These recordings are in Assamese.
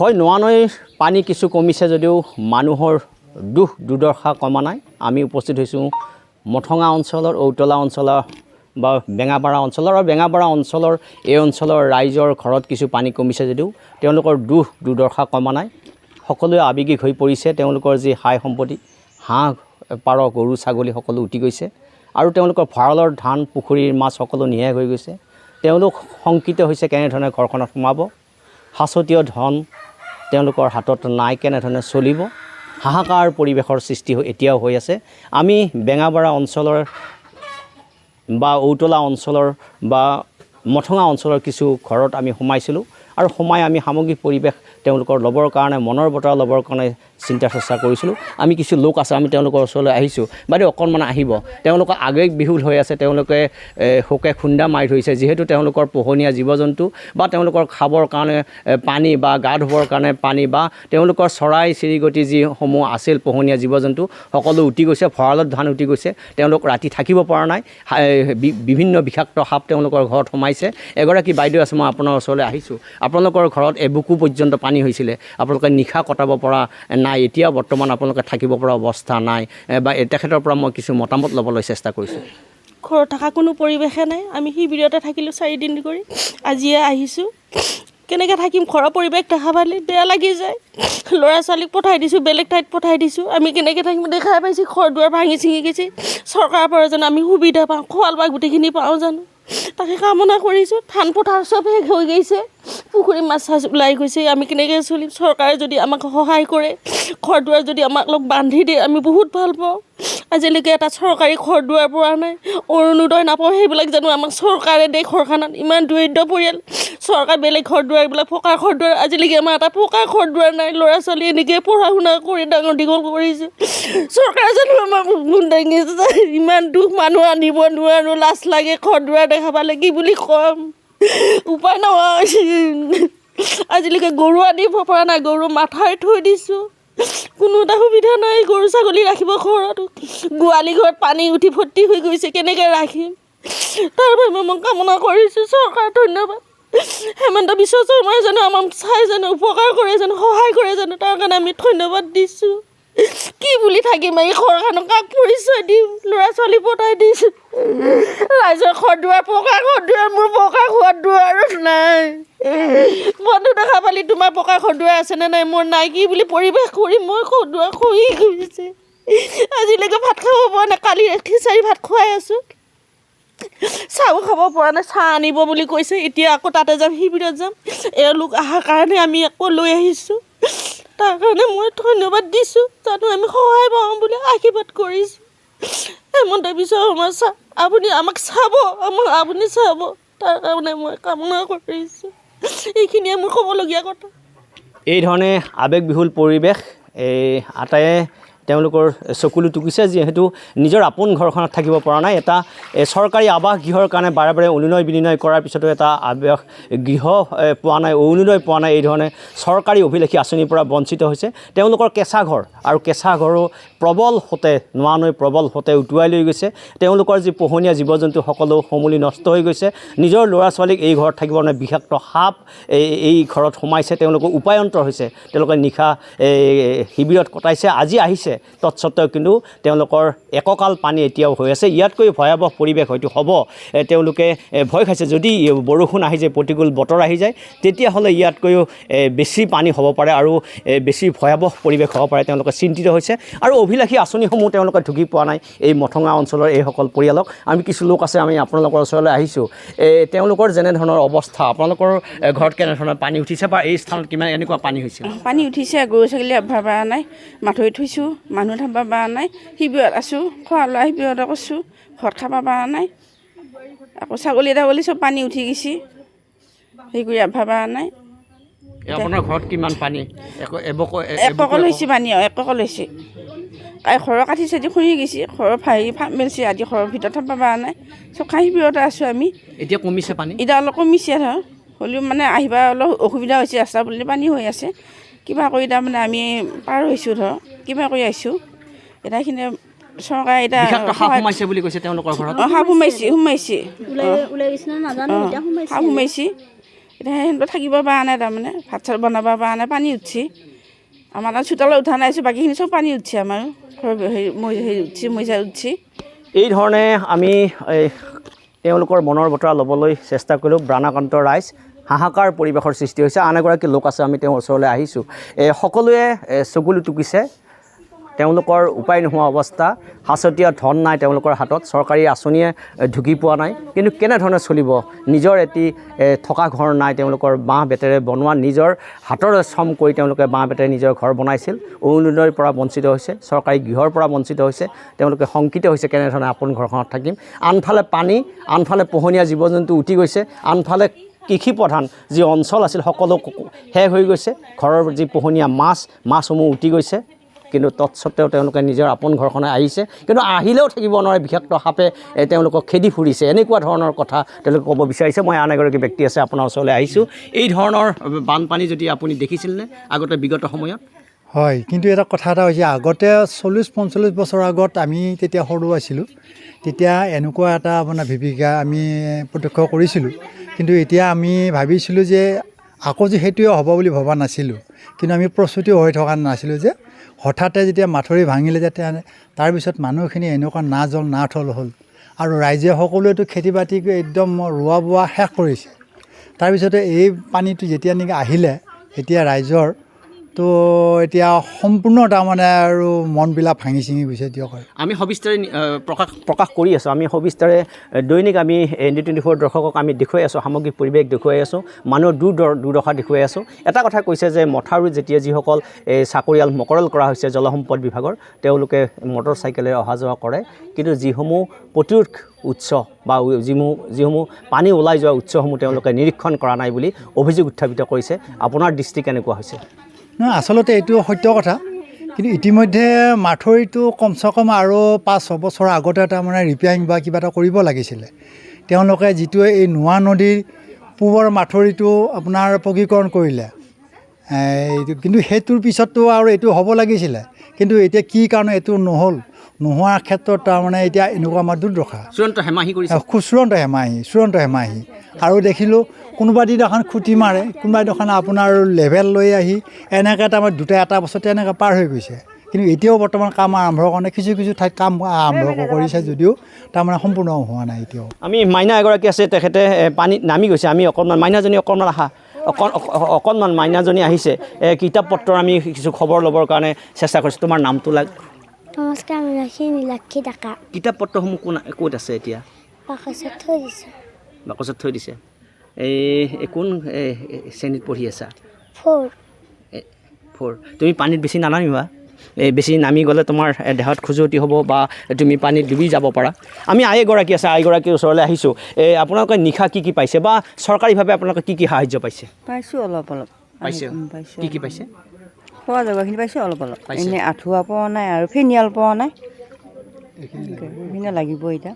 হয় নোৱা নৈৰ পানী কিছু কমিছে যদিও মানুহৰ দুখ দুৰ্দশা কমা নাই। আমি উপস্থিত হৈছোঁ মঠঙা অঞ্চলৰ ঔতলা অঞ্চলৰ বা বেঙাপাৰা অঞ্চলৰ আৰু বেঙাপাৰা অঞ্চলৰ এই অঞ্চলৰ ৰাইজৰ ঘৰত কিছু পানী কমিছে যদিও তেওঁলোকৰ দুখ দুৰ্দশা কমা নাই। সকলোৱে আৱেগিক হৈ পৰিছে। তেওঁলোকৰ যি হাই সম্পত্তি হাঁহ পাৰ গৰু ছাগলী সকলো উটি গৈছে আৰু তেওঁলোকৰ ভঁৰালৰ ধান পুখুৰীৰ মাছ সকলো নিয়াই হৈ গৈছে। তেওঁলোক শংকিত হৈছে কেনেধৰণে ঘৰখনত সোমাব, সাঁচতীয় ধন তেওঁলোকৰ হাতত নাই, কেনেধৰণে চলিব। হাহাকাৰ পৰিৱেশৰ সৃষ্টি এতিয়াও হৈ আছে। আমি বেঙাপাৰা অঞ্চলৰ বা ঔতলা অঞ্চলৰ বা মঠঙা অঞ্চলৰ কিছু ঘৰত আমি সোমাইছিলোঁ আৰু সোমাই আমি সামগ্ৰিক পৰিৱেশ তেওঁলোকৰ ল'বৰ কাৰণে মনৰ বতৰা ল'বৰ কাৰণে চিন্তা চৰ্চা কৰিছিলোঁ। আমি কিছু লোক আছে, আমি তেওঁলোকৰ ওচৰলৈ আহিছোঁ। বাইদেউ অকণমান আহিব। তেওঁলোকৰ আৱেগ বিহুল হৈ আছে, তেওঁলোকে শোকে খুন্দা মাৰি ধৰিছে। যিহেতু তেওঁলোকৰ পোহনীয়া জীৱ জন্তু বা তেওঁলোকৰ খাবৰ কাৰণে পানী বা গা ধুবৰ কাৰণে পানী বা তেওঁলোকৰ চৰাই চিৰিকটি যিসমূহ আছিল পোহনীয়া জীৱ জন্তু সকলো উটি গৈছে, ভঁৰালত ধান উটি গৈছে। তেওঁলোক ৰাতি থাকিব পৰা নাই। বিভিন্ন বিষাক্ত সাপ তেওঁলোকৰ ঘৰত সোমাইছে। এগৰাকী বাইদেউ আছে, মই আপোনাৰ ওচৰলৈ আহিছোঁ। আপোনালোকৰ ঘৰত এবুকু পৰ্যন্ত পানী হৈছিলে, আপোনালোকে নিশা কটাব পৰা নাই, এতিয়া বৰ্তমান আপোনালোকে থাকিব পৰা অৱস্থা নাই বা তেখেতৰ পৰা মই কিছু মতামত ল'বলৈ চেষ্টা কৰিছোঁ। ঘৰত থকা কোনো পৰিৱেশে নাই। আমি শিবিৰতে থাকিলোঁ 4 দিন কৰি, আজিয়ে আহিছোঁ। কেনেকৈ থাকিম? ঘৰৰ পৰিৱেশ দেখা পালে বেয়া লাগি যায়। ল'ৰা ছোৱালীক পঠাই দিছোঁ, বেলেগ ঠাইত পঠাই দিছোঁ। আমি কেনেকৈ থাকিম? দেখাই পাইছোঁ ঘৰ দুৱাৰ ভাঙি ছিঙি গৈছে। চৰকাৰৰ পৰা জানো আমি সুবিধা পাওঁ, খোৱাল বা গোটেইখিনি পাওঁ জানো? তাকে কামনা কৰিছোঁ। ধান পথাৰ চব শেষ হৈ গৈছে, পুখুৰী মাছ চাছ ওলাই গৈছে। আমি কেনেকৈ চলিম? চৰকাৰে যদি আমাক সহায় কৰে, ঘৰ দুৱাৰ যদি আমাক লগ বান্ধি দিয়ে, আমি বহুত ভাল পাওঁ। আজিলৈকে এটা চৰকাৰী ঘৰ দুৱাৰ পৰা নাই, অৰুণোদয় নাপাওঁ। সেইবিলাক জানো আমাক চৰকাৰে দিয়ে? ঘৰখনত ইমান দৰিদ্ৰ পৰিয়াল, চৰকাৰ বেলেগ ঘৰ দুৱাৰবিলাক পকা ঘৰ দুৱাৰ, আজিলৈকে আমাৰ এটা পকা ঘৰ দুৱাৰ নাই। ল'ৰা ছোৱালী এনেকৈ পঢ়া শুনা কৰি ডাঙৰ দীঘল কৰিছোঁ। চৰকাৰে জানো আমাক গুণ দাঙিছে? ইমান দুখ মানুহ আনিব নোৱাৰোঁ, লাজ লাগে ঘৰ দুৱাৰ দেখা পালে। কি বুলি ক'ম? উপায় নোহোৱা হৈছে। আজিলৈকে গৰু আনিব পৰা নাই, গৰু মাথাই থৈ দিছোঁ। কোনো এটা সুবিধা নাই গৰু ছাগলী ৰাখিব ঘৰত। গোৱালি ঘৰত পানী উঠি ভৰ্তি হৈ গৈছে, কেনেকৈ ৰাখিম? তাৰ বাবে মই কামনা কৰিছোঁ চৰকাৰ ধন্যবাদ। হেমন্ত বিশ্ব শৰ্মাই জানো আমাক চাই জানো উপকাৰ কৰে জানো, সহায় কৰে জানো, তাৰ কাৰণে আমি ধন্যবাদ দিছোঁ। কি বুলি থাকিম? এই ঘৰখনক কাক পৰিচয় দিম? ল'ৰা ছোৱালী পঠাই দিছোঁ। ৰাইজৰ ঘৰ দুৱাৰ পকা ঘৰ দুৱাৰ, মোৰ পকা ঘৰ দুৱাৰ নাই। বন্ধু দেখা পালি তোমাৰ পকা ঘৰ দুৱাৰ আছেনে নাই? মোৰ নাই। কি বুলি পৰিৱেশ কৰিম? মই ঘৰ দুৱাৰ খহি গৈছে। আজিলৈকে ভাত খাব পৰা নাই। কালি খিচাৰি ভাত খুৱাই আছোঁ, চাহো খাব পৰা নাই। চাহ আনিব বুলি কৈছে, এতিয়া আকৌ তাতে যাম, শিবিৰত যাম। এওঁলোক অহাৰ কাৰণে আমি আকৌ লৈ আহিছোঁ। তাৰ কাৰণে মই ধন্যবাদ দিছোঁ, জানো আমি সহায় পাওঁ বুলি আশীৰ্বাদ কৰিছোঁ। হেমন্ত বিশ্ব শৰ্মা আপুনি আমাক চাব, আপুনি চাব, তাৰ কাৰণে মই কামনা কৰিছোঁ। এইখিনিয়ে মোৰ ক'বলগীয়া কথা। এই ধৰণে আৱেগবিহুল পৰিৱেশ আটায়ে তেওঁলোকৰ চকুলো টুকিছে। যিহেতু নিজৰ আপোন ঘৰখনত থাকিব পৰা নাই। এটা চৰকাৰী আৱাস গৃহৰ কাৰণে বাৰে বাৰে অনুনয় বিনিময় কৰাৰ পিছতো এটা আৱাস গৃহ পোৱা নাই, অৰুণোদয় পোৱা নাই। এই ধৰণে চৰকাৰী অভিলাষী আঁচনিৰ পৰা বঞ্চিত হৈছে। তেওঁলোকৰ কেঁচা ঘৰ আৰু কেঁচা ঘৰো প্ৰবল সোঁতে, নোৱা নৈ প্ৰবল সোঁতে উটুৱাই লৈ গৈছে। তেওঁলোকৰ যি পোহনীয়া জীৱ জন্তু সকলো সমূলি নষ্ট হৈ গৈছে। নিজৰ ল'ৰা ছোৱালীক এই ঘৰত থাকিব নাই, বিষাক্ত সাপ এই ঘৰত সোমাইছে। তেওঁলোকৰ উপায়ন্তৰ হৈছে। তেওঁলোকে নিশা শিবিৰত কটাইছে, আজি আহিছে। তৎসত্ত্বেও কিন্তু তেওঁলোকৰ এককাল পানী এতিয়াও হৈ আছে। ইয়াতকৈ ভয়াৱহ পৰিৱেশ হয়তো হ'ব। তেওঁলোকে ভয় খাইছে, যদি বৰষুণ আহি যায়, প্ৰতিকূল বতৰ আহি যায়, তেতিয়াহ'লে ইয়াতকৈও বেছি পানী হ'ব পাৰে আৰু বেছি ভয়াৱহ পৰিৱেশ হ'ব পাৰে। তেওঁলোকে চিন্তিত হৈছে আৰু অভিলাষী আঁচনিসমূহ তেওঁলোকে ঢুকি পোৱা নাই। এই মঠঙা অঞ্চলৰ এইসকল পৰিয়ালক আমি কিছু লোক আছে, আমি আপোনালোকৰ ওচৰলৈ আহিছোঁ। তেওঁলোকৰ যেনেধৰণৰ অৱস্থা, আপোনালোকৰ ঘৰত কেনেধৰণৰ পানী উঠিছে বা এই স্থানত কিমান এনেকুৱা পানী হৈছিল? পানী উঠিছে, গৰু ছাগলী আভ্যাৰ পৰা নাই, মাথৰি থৈছোঁ, মানুহ থাব পৰা নাই। শিবিৰত আছোঁ, খোৱা লোৱা শিবিৰতে কৰিছোঁ, ঘৰত খাব পৰা নাই। আকৌ ছাগলী তাগলী চব পানী উঠি গৈছে, সেই কৰি আভ্যাৰ পৰা নাই। আপোনাৰ ঘৰত কিমান পানী? এককল হৈছে পানী, এককল হৈছে। ঘৰৰ কাঠি চাঠি খহি গৈছে, ঘৰৰ ভাহি মেলিছে, আজি ঘৰৰ ভিতৰত থাব পৰা নাই। চব খাই শিবিৰতে আছোঁ আমি। এতিয়া কমিছে পানী? এতিয়া অলপ কমিছে ধৰ, হ'লেও মানে আহিবা অলপ অসুবিধা হৈছে। ৰাস্তা পদূলি পানী হৈ আছে। কিবা কৰি তাৰমানে আমি পাৰ হৈছোঁ ধৰ, কিবা কৰি আহিছোঁ। এতিয়া এইখিনি চৰকাৰে এতিয়া সোমাইছে বুলি কৈছে তেওঁলোকৰ ঘৰত। সাপ সোমাইছে, সাপ সোমাইছে। এতিয়া সিহঁতৰ থাকিব পৰা নাই তাৰমানে ভাত চাত বনাব পৰা নাই পানী উঠছি আমাৰ তাত চোতালত উঠা নাই বাকীখিনি চব পানী উঠছে আমাৰ হেৰি উঠছি মইচা উঠছি এই ধৰণে আমি তেওঁলোকৰ মনৰ বতৰা ল'বলৈ চেষ্টা কৰিলোঁ ব্ৰাণাকান্ত ৰাইজ হাহাকাৰ পৰিৱেশৰ সৃষ্টি হৈছে আন এগৰাকী লোক আছে আমি তেওঁৰ ওচৰলৈ আহিছোঁ সকলোৱে চকুলো টুকিছে তেওঁলোকৰ উপায় নোহোৱা অৱস্থা সাঁচতীয়া ধন নাই তেওঁলোকৰ হাতত চৰকাৰী আঁচনিয়ে ঢুকি পোৱা নাই কিন্তু কেনেধৰণে চলিব নিজৰ এটি থকা ঘৰ নাই তেওঁলোকৰ বাঁহ বেতেৰে বনোৱা নিজৰ হাতৰ শ্ৰম কৰি তেওঁলোকে বাঁহ বেতেৰে নিজৰ ঘৰ বনাইছিল অৰুণোদয়ৰ পৰা বঞ্চিত হৈছে চৰকাৰী গৃহৰ পৰা বঞ্চিত হৈছে তেওঁলোকে শংকিত হৈছে কেনেধৰণে আপোন ঘৰখনত থাকিম আনফালে পানী আনফালে পোহনীয়া জীৱ জন্তু উটি গৈছে আনফালে কৃষি প্ৰধান যি অঞ্চল আছিল সকলো শেষ হৈ গৈছে ঘৰৰ যি পোহনীয়া মাছসমূহ উটি গৈছে কিন্তু তৎসত্ত্বেও তেওঁলোকে নিজৰ আপোন ঘৰখনে আহিছে কিন্তু আহিলেও থাকিব নোৱাৰে বিষাক্ত সাপে তেওঁলোকক খেদি ফুৰিছে এনেকুৱা ধৰণৰ কথা তেওঁলোকে ক'ব বিচাৰিছে মই আন এগৰাকী ব্যক্তি আছে আপোনাৰ ওচৰলৈ আহিছোঁ এই ধৰণৰ বানপানী যদি আপুনি দেখিছিলনে আগতে বিগত সময়ত হয় কিন্তু এটা কথা এটা হৈছে আগতে 40-45 বছৰ আগত আমি তেতিয়া সৰু আছিলোঁ তেতিয়া এনেকুৱা এটা আপোনাৰ ভূমিকা আমি প্ৰত্যক্ষ কৰিছিলোঁ কিন্তু এতিয়া আমি ভাবিছিলোঁ যে আকৌ যে সেইটোৱে হ'ব বুলি ভবা নাছিলোঁ কিন্তু আমি প্ৰস্তুতি হৈ থকা নাছিলোঁ যে হঠাতে যেতিয়া মাথৰি ভাঙিলে যেতিয়া তাৰপিছত মানুহখিনি এনেকুৱা না জল না থল হ'ল আৰু ৰাইজে সকলোৱেতো খেতি বাতি একদম ৰোৱা বোৱা শেষ কৰিছে তাৰপিছতে এই পানীটো যেতিয়া নেকি আহিলে এতিয়া ৰাইজৰ তো এতিয়া সম্পূৰ্ণ তাৰমানে আৰু মনবিলাক ভাঙি চিঙি গৈছে দিয়ক আমি সবিস্তাৰে প্ৰকাশ কৰি আছোঁ আমি সবিস্তাৰে দৈনিক আমি ND24 দৰ্শকক আমি দেখুৱাই আছোঁ সামগ্ৰিক পৰিৱেশ দেখুৱাই আছোঁ মানুহৰ দুৰ্দশা দেখুৱাই আছোঁ এটা কথা কৈছে যে মথাউৰিত যেতিয়া যিসকল চাকৰিয়াল মকৰল কৰা হৈছে জলসম্পদ বিভাগৰ তেওঁলোকে মটৰ চাইকেলেৰে অহা যোৱা কৰে কিন্তু যিসমূহ প্ৰতিৰোধ উৎস বা যিসমূহ পানী ওলাই যোৱা উৎসসমূহ তেওঁলোকে নিৰীক্ষণ কৰা নাই বুলি অভিযোগ উত্থাপিত কৰিছে আপোনাৰ দৃষ্টি কেনেকুৱা হৈছে নহয় আচলতে এইটো সত্য কথা কিন্তু ইতিমধ্যে মাথৰিটো কমচে কম আৰু 5-6 বছৰ আগতে তাৰমানে ৰিপেয়াৰিং বা কিবা এটা কৰিব লাগিছিলে তেওঁলোকে যিটো এই নোৱা নদীৰ পূবৰ মাথৰিটো আপোনাৰ পকীকৰণ কৰিলে কিন্তু সেইটোৰ পিছততো আৰু এইটো হ'ব লাগিছিলে কিন্তু এতিয়া কি কাৰণে এইটো নহ'ল নোহোৱাৰ ক্ষেত্ৰত তাৰমানে এতিয়া এনেকুৱা আমাৰ দুৰ্দশা চূড়ান্ত হেমাহি আৰু দেখিলোঁ কোনোবা দিনাখন খুটি মাৰে কোনোবা দিনাখন আপোনাৰ লেভেল লৈ আহি এনেকৈ তাৰমানে এটা বছৰতে এনেকৈ পাৰ হৈ গৈছে কিন্তু এতিয়াও বৰ্তমান কাম আৰম্ভৰ কাৰণে কিছু ঠাইত কাম আৰম্ভ কৰিছে যদিও তাৰমানে সম্পূৰ্ণ হোৱা নাই এতিয়াও আমি মাইনা এগৰাকী আছে তেখেতে পানীত নামি গৈছে আমি অকণমান মাইনাজনী অকণমান মাইনাজনী আহিছে কিতাপ পত্ৰ আমি কিছু খবৰ ল'বৰ কাৰণে চেষ্টা কৰিছোঁ তোমাৰ নামটো নমস্কাৰ আমি নীলাক্ষী ডেকা কিতাপ পত্ৰসমূহ ক'ত আছে এতিয়া বাকচত থৈ দিছে এই কোন শ্ৰেণীত পঢ়ি আছা 4 তুমি পানীত বেছি নানামিবা বেছি নামি গ'লে তোমাৰ দেহত খজুৱতি হ'ব বা তুমি পানীত ডুবি যাব পাৰা আমি আইগৰাকী আছে আইগৰাকীৰ ওচৰলৈ আহিছোঁ আপোনালোকে নিশা কি পাইছে বা চৰকাৰীভাৱে আপোনালোকে কি সাহায্য পাইছে পাইছোঁ অলপ পাইছে কি পাইছে খোৱা জেগাখিনি পাইছোঁ অলপ এনেই আঁঠুৱা পোৱা নাই আৰু ফেনিয়াল পোৱা নাই এইখিনি লাগিব এতিয়া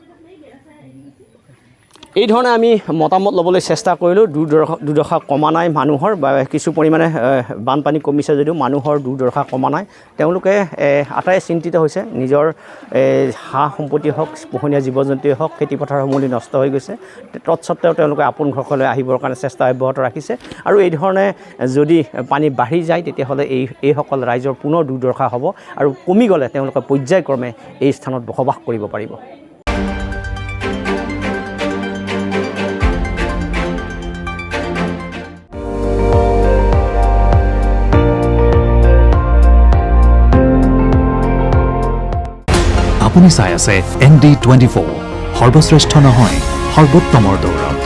এই ধৰণে আমি মতামত ল'বলৈ চেষ্টা কৰিলোঁ দুৰ্দশা কমা নাই মানুহৰ বা কিছু পৰিমাণে বানপানী কমিছে যদিও মানুহৰ দুৰ্দশা কমা নাই তেওঁলোকে আটাই চিন্তিত হৈছে নিজৰ সা সম্পত্তি হওক পোহনীয়া জীৱ জন্তুৱে হওক খেতিপথাৰসমূহ নষ্ট হৈ গৈছে তৎসত্ত্বেও তেওঁলোকে আপোন ঘৰলৈ আহিবৰ কাৰণে চেষ্টা অব্যাহত ৰাখিছে আৰু এই ধৰণে যদি পানী বাঢ়ি যায় তেতিয়াহ'লে এইসকল ৰাইজৰ পুনৰ দুৰ্দশা হ'ব আৰু কমি গ'লে তেওঁলোকে পৰ্যায়ক্ৰমে এই স্থানত বসবাস কৰিব পাৰিব আপুনি চাই আছে ND24 সৰ্বশ্ৰেষ্ঠ নহয় সৰ্বোত্তমৰ দৌৰত